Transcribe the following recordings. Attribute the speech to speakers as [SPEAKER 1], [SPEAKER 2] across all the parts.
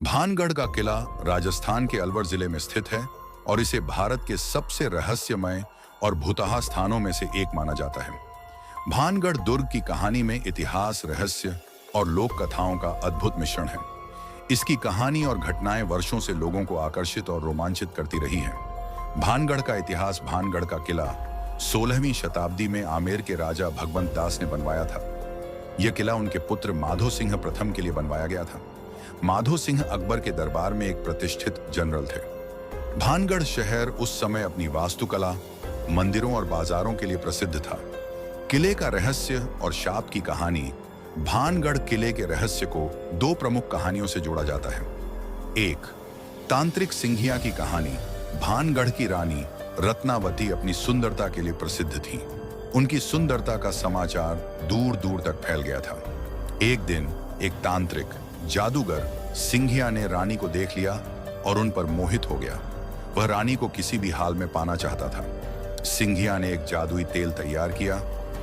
[SPEAKER 1] भानगढ़ का किला राजस्थान के अलवर जिले में स्थित है और इसे भारत के सबसे रहस्यमय और भूतहा स्थानों में से एक माना जाता है। भानगढ़ दुर्ग की कहानी में इतिहास, रहस्य और लोक कथाओं का अद्भुत मिश्रण है। इसकी कहानी और घटनाएं वर्षों से लोगों को आकर्षित और रोमांचित करती रही हैं। भानगढ़ का इतिहास। भानगढ़ का किला 16वीं शताब्दी में आमेर के राजा भगवंत दास ने बनवाया था। यह किला उनके पुत्र माधो सिंह प्रथम के लिए बनवाया गया था। माधो सिंह अकबर के दरबार में एक प्रतिष्ठित जनरल थे। भानगढ़ शहर उस समय अपनी वास्तुकला, मंदिरों और बाजारों के लिए प्रसिद्ध था। किले का रहस्य और शाप की कहानी। भानगढ़ किले के रहस्य को दो प्रमुख कहानियों से जोड़ा जाता है। एक, तांत्रिक सिंघिया की कहानी। भानगढ़ की रानी रत्नावती अपनी सुंदरता के लिए प्रसिद्ध थी। उनकी सुंदरता का समाचार दूर दूर तक फैल गया था। एक दिन एक तांत्रिक जादूगर सिंघिया ने रानी को देख लिया और उन पर मोहित हो गया। वह रानी को किसी भी हाल में पाना चाहता था। सिंघिया ने एक जादुई तेल तैयार किया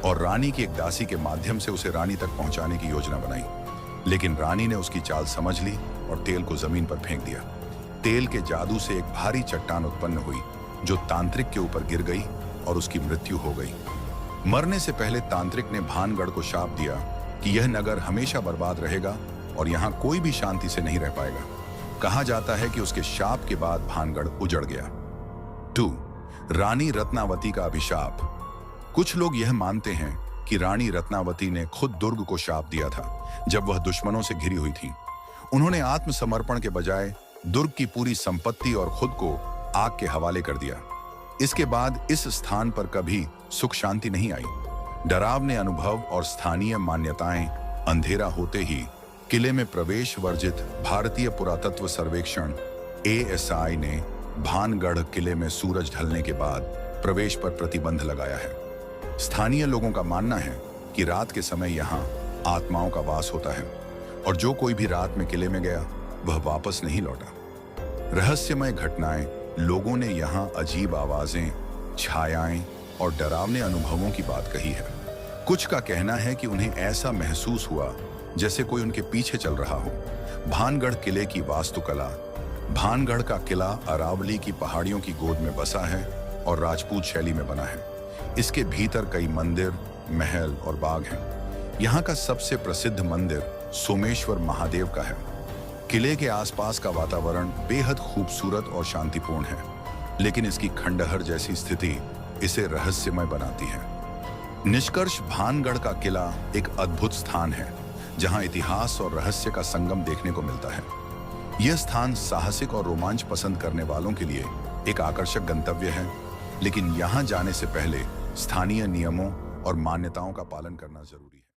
[SPEAKER 1] और रानी की एक दासी के माध्यम से उसे रानी तक पहुंचाने की योजना बनाई। लेकिन रानी ने उसकी चाल समझ ली और तेल को जमीन पर फेंक दिया। तेल के जादू से एक भारी चट्टान उत्पन्न हुई जो तांत्रिक के ऊपर गिर गई और उसकी मृत्यु हो गई। मरने से पहले तांत्रिक ने भानगढ़ को शाप दिया कि यह नगर हमेशा बर्बाद रहेगा और यहाँ कोई भी शांति से नहीं रह पाएगा। कहा जाता है कि उसके शाप के बाद भानगढ़ उजड़ गया। 2. रानी रत्नावती का अभिशाप। कुछ लोग यह मानते हैं कि रानी रत्नावती ने खुद दुर्ग को शाप दिया था जब वह दुश्मनों से घिरी हुई थी। उन्होंने आत्मसमर्पण के बजाय दुर्ग की पूरी संपत्ति और खुद को आग के हवाले कर दिया। इसके बाद इस स्थान पर कभी सुख शांति नहीं आई। डरावने अनुभव और स्थानीय मान्यताएं। अंधेरा होते ही किले में प्रवेश वर्जित। भारतीय पुरातत्व सर्वेक्षण ASI ने भानगढ़ किले में सूरज ढलने के बाद प्रवेश पर प्रतिबंध लगाया है। स्थानीय लोगों का मानना है कि रात के समय यहाँ आत्माओं का वास होता है और जो कोई भी रात में किले में गया वह वापस नहीं लौटा। रहस्यमय घटनाएं। लोगों ने यहाँ अजीब आवाजें, छायाएं और डरावने अनुभवों की बात कही है। कुछ का कहना है कि उन्हें ऐसा महसूस हुआ जैसे कोई उनके पीछे चल रहा हो। भानगढ़ किले की वास्तुकला। भानगढ़ का किला अरावली की पहाड़ियों की गोद में बसा है और राजपूत शैली में बना है। इसके भीतर कई मंदिर, महल और बाग हैं। यहाँ का सबसे प्रसिद्ध मंदिर सोमेश्वर महादेव का है। किले के आसपास का वातावरण बेहद खूबसूरत और शांतिपूर्ण है, लेकिन इसकी खंडहर जैसी स्थिति इसे रहस्यमय बनाती है। निष्कर्ष, भानगढ़ का किला एक अद्भुत स्थान है जहां इतिहास और रहस्य का संगम देखने को मिलता है। यह स्थान साहसिक और रोमांच पसंद करने वालों के लिए एक आकर्षक गंतव्य है, लेकिन यहां जाने से पहले स्थानीय नियमों और मान्यताओं का पालन करना जरूरी है।